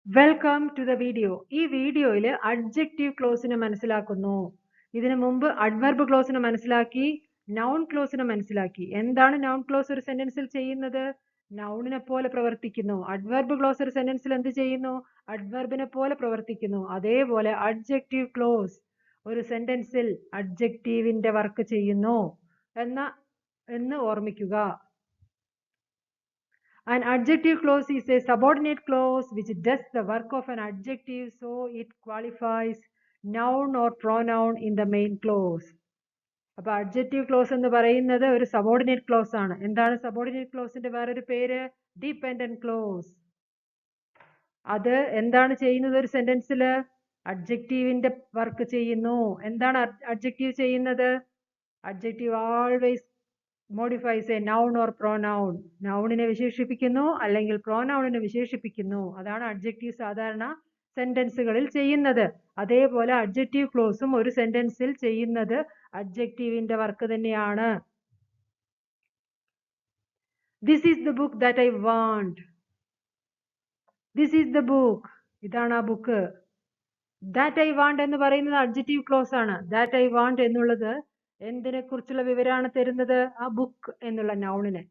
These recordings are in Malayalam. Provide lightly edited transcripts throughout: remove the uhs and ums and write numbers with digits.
Welcome to the video. ഈ വീഡിയോയിൽ അഡ്ജക്റ്റീവ് ക്ലോസിനെ മനസ്സിലാക്കുന്നു. ഇതിനു മുമ്പ് അഡ്വർബ് ക്ലോസിനെ മനസ്സിലാക്കി, നൗൺ ക്ലോസിനെ മനസ്സിലാക്കി. എന്താണ് നൗൺ ക്ലോസ് ഒരു സെന്റൻസിൽ ചെയ്യുന്നത്? നൗണിനെ പോലെ പ്രവർത്തിക്കുന്നു. അഡ്വർബ് ക്ലോസ് ഒരു സെന്റൻസിൽ എന്ത് ചെയ്യുന്നു? അഡ്വർബിനെ പോലെ പ്രവർത്തിക്കുന്നു. അതേപോലെ അഡ്ജക്റ്റീവ് ക്ലോസ് ഒരു സെന്റൻസിൽ അഡ്ജക്റ്റീവിന്റെ വർക്ക് ചെയ്യുന്നു എന്ന് ഓർമ്മിക്കുക. An adjective clause is a subordinate clause which does the work of an adjective, so it qualifies noun or pronoun in the main clause. അപ്പോൾ അഡ്ജക്റ്റീവ് ക്ലോസ് എന്ന് പറയുന്നത് ഒരു സബോർഡിനേറ്റ് ക്ലോസ് ആണ്. എന്താണ് സബോർഡിനേറ്റ് ക്ലോസിന്റെ വേറൊരു പേര്? Dependent close. അത് എന്താണ് ചെയ്യുന്നത്? ഒരു സെന്റൻസിൽ അഡ്ജക്റ്റീവിന്റെ വർക്ക് ചെയ്യുന്നു. എന്താണ് അഡ്ജക്റ്റീവ് ചെയ്യുന്നത്? Adjective always modifies a noun or pronoun. നൗണിനെ വിശേഷിപ്പിക്കുന്നു അല്ലെങ്കിൽ പ്രോനൗണിനെ വിശേഷിപ്പിക്കുന്നു. അതാണ് അഡ്ജക്റ്റീവ് സാധാരണ സെന്റൻസുകളിൽ ചെയ്യുന്നത്. അതേപോലെ അഡ്ജക്റ്റീവ് ക്ലോസും ഒരു സെന്റൻസിൽ ചെയ്യുന്നത് അഡ്ജക്റ്റീവിന്റെ വർക്ക് തന്നെയാണ്. This is the book that I want. This is the book. ഇതാണ് ആ ബുക്ക്. ദാറ്റ് ഐ വാണ്ട് എന്ന് പറയുന്നത് അഡ്ജക്റ്റീവ് ക്ലോസ് ആണ്. ദാറ്റ് ഐ വാണ്ട് എന്നുള്ളത് എന്തിനെ കുറിച്ചുള്ള വിവരമാണ് തരുന്നത്? ആ ബുക്ക് എന്നുള്ള നൗണിനെ.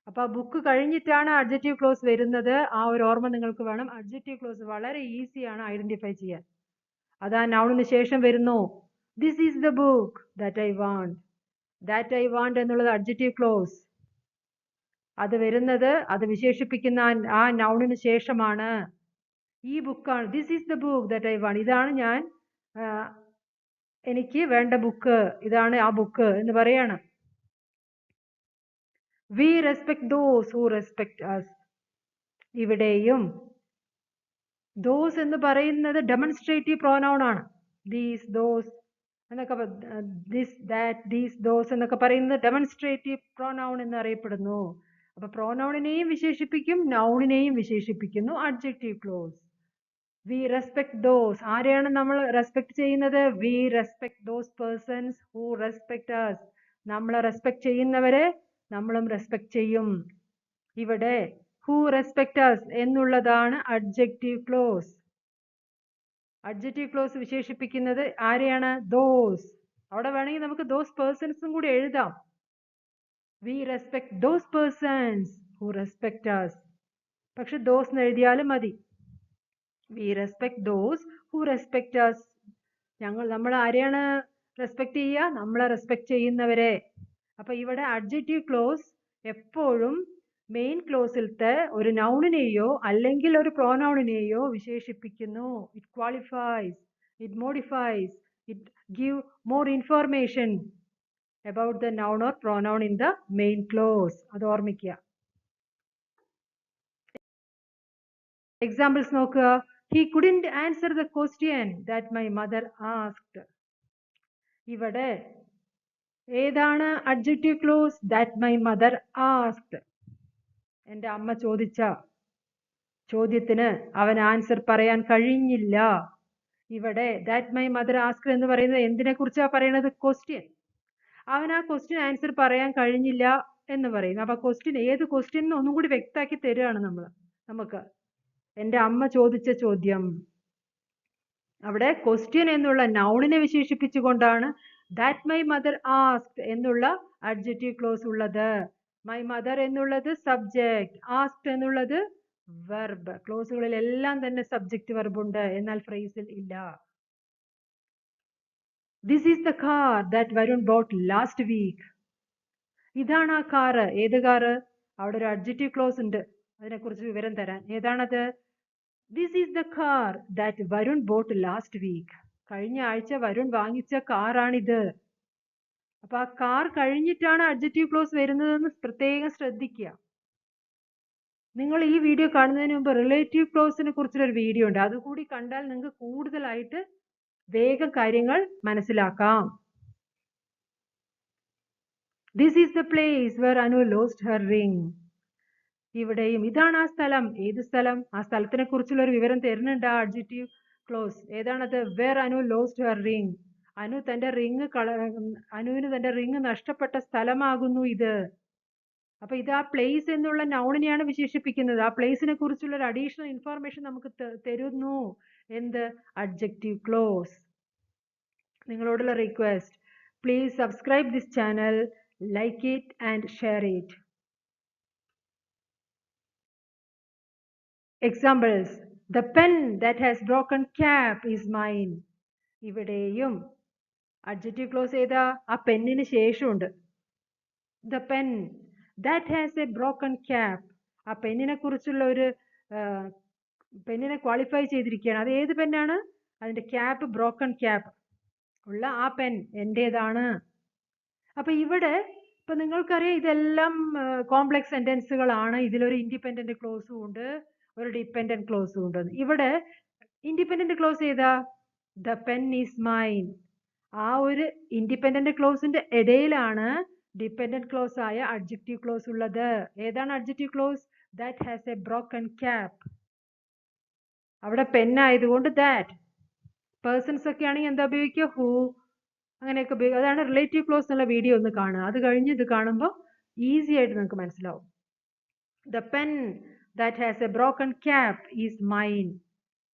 അപ്പൊ ആ ബുക്ക് കഴിഞ്ഞിട്ടാണ് അഡ്ജക്റ്റീവ് ക്ലോസ് വരുന്നത്. ആ ഒരു ഓർമ്മ നിങ്ങൾക്ക് വേണം. അഡ്ജക്റ്റീവ് ക്ലോസ് വളരെ ഈസിയാണ് ഐഡന്റിഫൈ ചെയ്യാൻ. അത് ആ നൗണിന് ശേഷം വരുന്നു. This is the book that I want. That I want എന്നുള്ളത് അഡ്ജക്റ്റീവ് ക്ലോസ്. അത് വരുന്നത്, അത് വിശേഷിപ്പിക്കുന്ന ആ നൗണിന് ശേഷമാണ്. ഈ ബുക്കാണ്. This is the book that I want. ഇതാണ് എനിക്ക് വേണ്ട ബുക്ക്. ഇതാണ് ആ ബുക്ക് എന്ന് പറയാണ്. We respect those who respect us. ഇവിടെയും ദോസ് എന്ന് പറയുന്നത് ഡെമോൺസ്ട്രേറ്റീവ് പ്രോനൗൺ ആണ്. ദീസ്, ദോസ് എന്നൊക്കെ ദിസ്, ദാറ്റ്, ദീസ്, ദോസ് എന്നൊക്കെ പറയുന്നത് ഡെമോൺസ്ട്രേറ്റീവ് പ്രോനൗൺ എന്നറിയപ്പെടുന്നു. അപ്പൊ പ്രോനൗണിനെയും വിശേഷിപ്പിക്കും, നൗണിനെയും വിശേഷിപ്പിക്കുന്നു adjective clause. We respect those. ആരെയാണ് നമ്മൾ റെസ്പെക്ട് ചെയ്യുന്നത്? We respect those persons who respect us. നമ്മളെ റെസ്പെക്ട് ചെയ്യുന്നവരെ നമ്മളും റെസ്പെക്ട് ചെയ്യും. ഇവിടെ ഹു റെസ്പെക്ട് us എന്നുള്ളതാണ് അഡ്ജക്റ്റീവ് ക്ലോസ്. അഡ്ജക്റ്റീവ് ക്ലോസ് വിശേഷിപ്പിക്കുന്നത് ആരെയാണ്? ദോസ്. അവിടെ വേണമെങ്കിൽ നമുക്ക് ദോസ് പേഴ്സൺസും കൂടി എഴുതാം. We respect those persons who respect us. പക്ഷെ ദോസ് എന്ന് എഴുതിയാലും മതി. We respect those who respect us. നമ്മൾ ആരെയാണ് റെസ്പെക്ട് ചെയ്യുക? നമ്മളെ റെസ്പെക്ട് ചെയ്യുന്നവരെ. അപ്പൊ ഇവിടെ അഡ്ജക്റ്റീവ് ക്ലോസ് എപ്പോഴും മെയിൻ ക്ലോസിലത്തെ ഒരു നൗണിനെയോ അല്ലെങ്കിൽ ഒരു പ്രോനൗണിനെയോ വിശേഷിപ്പിക്കുന്നു. It qualifies, it modifies, it give more information about the noun or pronoun in the main clause. അത് ഓർമ്മിക്കുക. എക്സാമ്പിൾസ് നോക്കുക. He couldn't answer the question that my mother asked. ഇവിടെ ഏതാണ് adjective close? That my mother asked. എൻ്റെ അമ്മ ചോദിച്ച ചോദ്യത്തിന് അവൻ ആൻസർ പറയാൻ കഴിഞ്ഞില്ല. ഇവിടെ ദാറ്റ് മൈ മദർ ആസ്ക് എന്ന് പറയുന്നത് എന്തിനെ കുറിച്ചാണ് പറയുന്നത്? ക്വസ്റ്റ്യൻ. അവൻ ആ ക്വസ്റ്റ്യൻ ആൻസർ പറയാൻ കഴിഞ്ഞില്ല എന്ന് പറയുന്നു. അപ്പൊ ക്വസ്റ്റ്യൻ ഏത് ക്വസ്റ്റ്യൻ എന്ന് ഒന്നും കൂടി വ്യക്തമാക്കി തരികയാണ് നമുക്ക്. എൻ്റെ അമ്മ ചോദിച്ച ചോദ്യം. അവിടെ ക്വസ്റ്റ്യൻ എന്നുള്ള നൗണിനെ വിശേഷിപ്പിച്ചുകൊണ്ടാണ് ദാറ്റ് മൈ മദർ ആസ്ക്ഡ് എന്നുള്ള അഡ്ജക്റ്റീവ് ക്ലോസ് ഉള്ളത്. മൈ മദർ എന്നുള്ളത് സബ്ജക്ട്, ആസ്ക്ഡ് എന്നുള്ളത് വെർബ്. ക്ലോസുകളിൽ എല്ലാം തന്നെ സബ്ജക്റ്റ് വെർബ് ഉണ്ട്, എന്നാൽ ഫ്രേസിൽ ഇല്ല. This is the car that Varun bought last week. ഇതാണ് ആ കാറ്. ഏത് കാറ്? അവിടെ ഒരു അഡ്ജക്റ്റീവ് ക്ലോസ് ഉണ്ട് അതിനെക്കുറിച്ച് വിവരം തരാൻ. ഏതാണത്? This is the car that Varun bought last week. കഴിഞ്ഞ ആഴ്ച വരുൺ വാങ്ങിച്ച കാറാണിത്. അപ്പൊ ആ കാർ കഴിഞ്ഞിട്ടാണ് അഡ്ജക്റ്റീവ് ക്ലോസ് വരുന്നതെന്ന് പ്രത്യേകം ശ്രദ്ധിക്കുക. നിങ്ങൾ ഈ വീഡിയോ കാണുന്നതിന് മുമ്പ് റിലേറ്റീവ് ക്ലോസിനെ കുറിച്ചൊരു വീഡിയോ ഉണ്ട്. അതുകൂടി കണ്ടാൽ നിങ്ങൾക്ക് കൂടുതലായിട്ട് വേഗം കാര്യങ്ങൾ മനസ്സിലാക്കാം. This is the place were Anu lost her ring. ഇവിടെയും ഇതാണ് ആ സ്ഥലം. ഏത് സ്ഥലം? ആ സ്ഥലത്തിനെ കുറിച്ചുള്ള ഒരു വിവരം തരുന്നുണ്ട് ആ അഡ്ജക്റ്റീവ് ക്ലോസ്. ഏതാണത്? Where Anu lost her ring. അനുവിന് തന്റെ റിംഗ് നഷ്ടപ്പെട്ട സ്ഥലമാകുന്നു ഇത്. അപ്പൊ ഇത് ആ പ്ലേസ് എന്നുള്ള നൗണിനെയാണ് വിശേഷിപ്പിക്കുന്നത്. ആ പ്ലേസിനെ കുറിച്ചുള്ള ഒരു അഡീഷണൽ ഇൻഫോർമേഷൻ നമുക്ക് തരുന്നു. എന്ത്? Adjective clause. നിങ്ങളോടുള്ള request, please subscribe this channel, like it and share it. Examples: The pen that has broken cap is mine. ഇവിടെയും അഡ്ജക്റ്റീവ് ക്ലോസ് ഏതാ? ആ പെന്നിന് ശേഷമുണ്ട്. The pen that has a broken cap. ആ പെന്നിനെ കുറിച്ചുള്ള ഒരു പെന്നിനെ ക്വാളിഫൈ ചെയ്തിരിക്കുകയാണ്. അത് ഏത് പെന്നാണ്? അതിന്റെ ക്യാപ്പ് ബ്രോക്കൺ ക്യാപ്പ് ഉള്ള ആ പെൻ എന്റേതാണ്. അപ്പൊ ഇവിടെ ഇപ്പൊ നിങ്ങൾക്കറിയാം ഇതെല്ലാം കോംപ്ലക്സ് സെന്റൻസുകളാണ്. ഇതിലൊരു ഇൻഡിപെൻഡന്റ് ക്ലോസും ഉണ്ട്, ഒരു ഡിപെൻഡന്റ് ക്ലോസും ഉണ്ട്. ഇവിടെ ഇൻഡിപെൻഡന്റ് ക്ലോസ് ഏതാ? The pen is mine. ആ ഒരു ഇൻഡിപെൻഡന്റ് ക്ലോസിന്റെ ഇടയിലാണ് ഡിപെൻഡന്റ് ക്ലോസ് ആയ അഡ്ജക്റ്റീവ് ക്ലോസ് ഉള്ളത്. ഏതാണ് adjective close? That has A broken cap. അവിടെ പെൻ ആയതുകൊണ്ട് ദാറ്റ്. പേഴ്സൺസ് ഒക്കെ ആണെങ്കിൽ എന്താ ഉപയോഗിക്കുക? ഹൂ, അങ്ങനെയൊക്കെ ഉപയോഗിക്കുക. അതാണ് റിലേറ്റീവ് ക്ലോസ് എന്നുള്ള വീഡിയോ ഒന്ന് കാണുക. അത് കഴിഞ്ഞ് ഇത് കാണുമ്പോൾ ഈസി ആയിട്ട് നിങ്ങൾക്ക് മനസ്സിലാവും. The pen that has A broken cap is mine.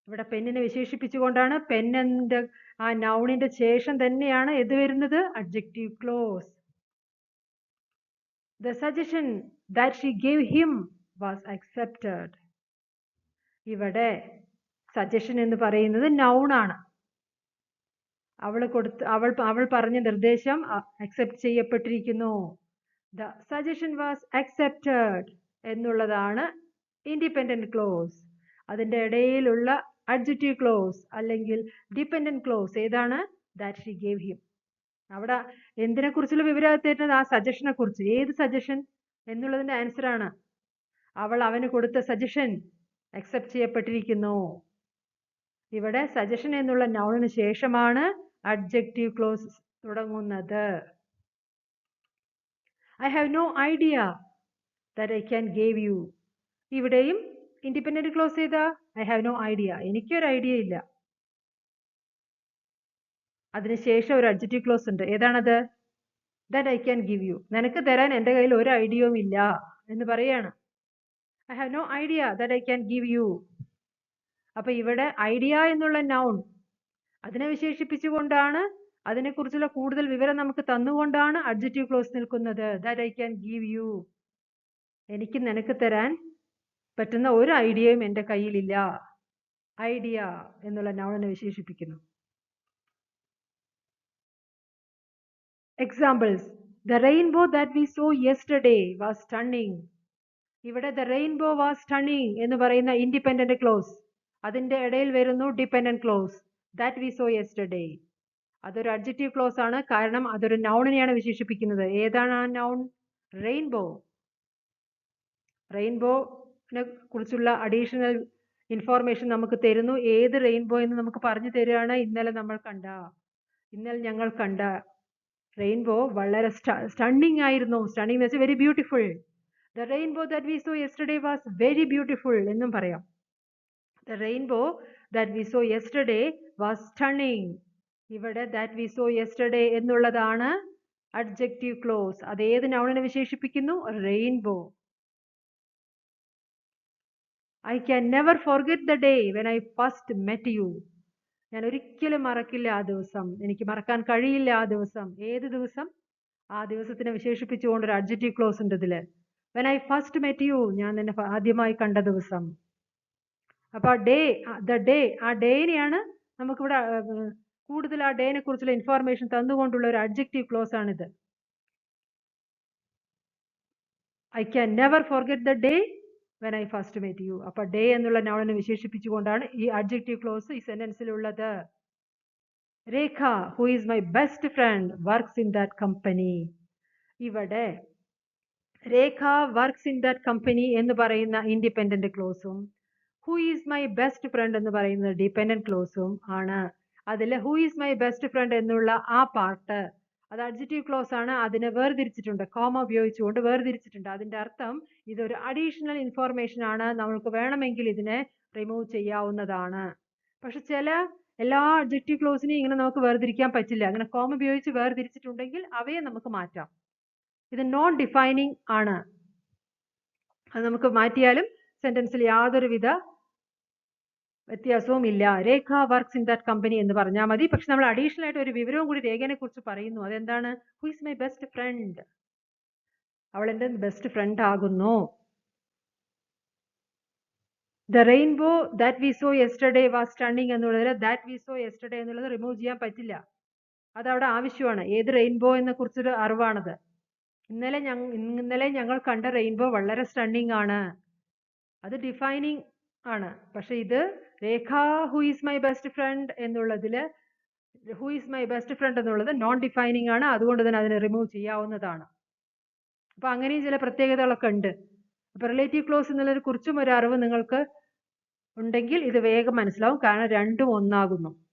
ഇവിടെ പെന്നിനെ വിശേഷിപ്പിച്ചുകൊണ്ടാണ്. പെന്നിന്റെ ആ നൗണിന്റെ ശേഷം തന്നെയാണ് ഇത് വരുന്നത്, adjective close. The suggestion that she gave him was accepted. ഇവിടെ സജഷൻ എന്ന് പറയുന്നത് നൗൺ ആണ്. അവൾ പറഞ്ഞ നിർദ്ദേശം അക്സെപ്റ്റ് ചെയ്യപ്പെട്ടിരിക്കുന്നു. The suggestion was accepted എന്നുള്ളതാണ് ഇൻഡിപെൻഡന്റ് ക്ലോസ്. അതിന്റെ ഇടയിലുള്ള അഡ്ജക്റ്റീവ് ക്ലോസ് അല്ലെങ്കിൽ ഡിപെൻഡന്റ് ക്ലോസ് ഏതാണ്? That she gave him. അവിടെ എന്തിനെ കുറിച്ചുള്ള വിവരം തരുന്നത്? ആ സജഷനെ കുറിച്ച്. ഏത് സജഷൻ എന്നുള്ളതിന്റെ ആൻസർ ആണ്. അവൾ അവന് കൊടുത്ത സജഷൻ അക്സെപ്റ്റ് ചെയ്യപ്പെട്ടിരിക്കുന്നു. ഇവിടെ സജഷൻ എന്നുള്ള നൗണിന് ശേഷമാണ് അഡ്ജക്റ്റീവ് ക്ലോസ് തുടങ്ങുന്നത്. I have no idea that I can give you. ഇവിടെയും ഇൻഡിപെൻഡന്റ് ക്ലോസ് ചെയ്താ I have no idea. എനിക്കൊരു ഐഡിയ ഇല്ല. അതിനുശേഷം ഒരു അഡ്ജക്റ്റീവ് ക്ലോസ് ഉണ്ട്. ഏതാണത്? That I can give you. നിനക്ക് തരാൻ എൻ്റെ കയ്യിൽ ഒരു ഐഡിയയും ഇല്ല എന്ന് പറയാണ്. I have no idea that I can give you. അപ്പൊ ഇവിടെ ഐഡിയ എന്നുള്ള നൗൺ അതിനെ വിശേഷിപ്പിച്ചുകൊണ്ടാണ്, അതിനെക്കുറിച്ചുള്ള കൂടുതൽ വിവരം നമുക്ക് തന്നുകൊണ്ടാണ് അഡ്ജക്റ്റീവ് ക്ലോസ് നിൽക്കുന്നത്. That I can give you. എനിക്ക് നിനക്ക് തരാൻ പറ്റുന്ന ഒരു ഐഡിയയും എൻ്റെ കയ്യിലില്ല. ഐഡിയ എന്നുള്ള നൗണിനെ വിശേഷിപ്പിക്കുന്നു. Examples: The rainbow that we saw yesterday was stunning. ഇവിടെ the rainbow was stunning എന്ന് പറയുന്ന ഇൻഡിപെൻഡന്റ് ക്ലോസ്. അതിന്റെ ഇടയിൽ വരുന്നു dependent close. That we saw yesterday. അതൊരു അഡ്ജക്റ്റീവ് ക്ലോസ് ആണ്. കാരണം അതൊരു നൗണിനെയാണ് വിശേഷിപ്പിക്കുന്നത്. ഏതാണ് ആ നൗൺ? റെയിൻബോ. റെയിൻബോനെ കുറിച്ചുള്ള അഡീഷണൽ ഇൻഫോർമേഷൻ നമുക്ക് തരുന്നു. ഏത് റെയിൻബോ എന്ന് നമുക്ക് പറഞ്ഞു തരികയാണ്. ഇന്നലെ ഞങ്ങൾ കണ്ട റെയിൻബോ വളരെ സ്റ്റണ്ണിങ് ആയിരുന്നു. സ്റ്റണ്ണിങ് എന്ന് വെച്ചാൽ very beautiful. The rainbow that we so yesterday was very beautiful എന്നും പറയാം. The rainbow that we so yesterday was stunning. ഇവിടെ ദാറ്റ് വി സോ യെസ്റ്റർഡേ എന്നുള്ളതാണ് അഡ്ജക്റ്റീവ് ക്ലോസ്. അത് ഏത് നൗണിനെ വിശേഷിപ്പിക്കുന്നു? Rainbow. I can never forget the day when I first met you. ഞാൻ ഒരിക്കലും മറക്കില്ല ആ ദിവസം. എനിക്ക് മറക്കാൻ കഴിയില്ല ആ ദിവസം. ഏത് ദിവസം? ആ ദിവസത്തിനെ വിശേഷിപ്പിച്ചുകൊണ്ട് ഒരു അഡ്ജക്റ്റീവ് ക്ലോസ് ഉണ്ട് ഇതില്. When I first met you, ഞാൻ നിന്നെ ആദ്യമായി കണ്ട ദിവസം. അപ്പൊ ആ ഡേനെയാണ് നമുക്കിവിടെ കൂടുതൽ ആ ഡേനെ കുറിച്ചുള്ള ഇൻഫോർമേഷൻ തന്നുകൊണ്ടുള്ള ഒരു അഡ്ജക്റ്റീവ് ക്ലോസ് ആണിത്. I can never forget the day when I first met you. അപ്പൊ ഡേ എന്നുള്ള നൗണിനെ വിശേഷിപ്പിച്ചുകൊണ്ടാണ് ഈ അഡ്ജക്റ്റീവ് ക്ലോസ് ഈ സെന്റൻസിലുള്ളത്. രേഖ, who is my best friend, works in that company. ഇവിടെ Rekha works in that company എന്ന് പറയുന്ന ഇൻഡിപെൻഡന്റ് ക്ലോസും who is my best friend എന്ന് പറയുന്നത് ഡിപെൻഡന്റ് ക്ലോസും ആണ്. അതിൽ who is my best friend എന്നുള്ള ആ പാർട്ട് അത് അഡ്ജക്റ്റീവ് ക്ലോസ് ആണ്. അതിനെ വേർതിരിച്ചിട്ടുണ്ട്, കോമ ഉപയോഗിച്ചുകൊണ്ട് വേർതിരിച്ചിട്ടുണ്ട്. അതിന്റെ അർത്ഥം ഇതൊരു അഡീഷണൽ ഇൻഫോർമേഷൻ ആണ്. നമുക്ക് വേണമെങ്കിൽ ഇതിനെ റിമൂവ് ചെയ്യാവുന്നതാണ്. പക്ഷെ എല്ലാ അഡ്ജക്റ്റീവ് ക്ലോസിനെയും ഇങ്ങനെ നമുക്ക് വേർതിരിക്കാൻ പറ്റില്ല. അങ്ങനെ കോമ ഉപയോഗിച്ച് വേർതിരിച്ചിട്ടുണ്ടെങ്കിൽ അവയെ നമുക്ക് മാറ്റാം. ഇത് നോൺ ഡിഫൈനിങ് ആണ്. അത് നമുക്ക് മാറ്റിയാലും സെന്റൻസിൽ യാതൊരുവിധ വ്യത്യാസവും ഇല്ല. രേഖ വർക്ക്സ് ഇൻ ദാറ്റ് കമ്പനി എന്ന് പറഞ്ഞാൽ മതി. പക്ഷെ നമ്മൾ അഡീഷണൽ ആയിട്ട് ഒരു വിവരവും കൂടി രേഖയെ കുറിച്ച് പറയുന്നു. അതെന്താണ്? Who is my best front. അവൾ എൻ്റെ ബെസ്റ്റ് ഫ്രണ്ട് ആകുന്നു. The rainbow that we so yesterday was stunning എന്നുള്ളതിൽ ദാറ്റ് വി സോ യെസ്റ്റർഡേ എന്നുള്ളത് റിമൂവ് ചെയ്യാൻ പറ്റില്ല. അതവിടെ ആവശ്യമാണ്. ഏത് റെയിൻബോ എന്നെ കുറിച്ചൊരു അറിവാണത്. ഇന്നലെ ഞങ്ങൾ കണ്ട റെയിൻബോ വളരെ സ്റ്റണ്ണിങ് ആണ്. അത് ഡിഫൈനിങ് ആണ്. പക്ഷെ ഇത് Rekha who is my best friend എന്നുള്ളതിൽ who is my best friend എന്നുള്ളത് നോൺ ഡിഫൈനിങ് ആണ്. അതുകൊണ്ട് തന്നെ അതിനെ റിമൂവ് ചെയ്യാവുന്നതാണ്. അപ്പൊ അങ്ങനെയും ചില പ്രത്യേകതകളൊക്കെ ഉണ്ട്. അപ്പൊ റിലേറ്റീവ് ക്ലോസ് എന്നുള്ളതിനെ കുറിച്ചും ഒരു അറിവ് നിങ്ങൾക്ക് ഉണ്ടെങ്കിൽ ഇത് വേഗം മനസ്സിലാവും. കാരണം രണ്ടും ഒന്നാകുന്നു.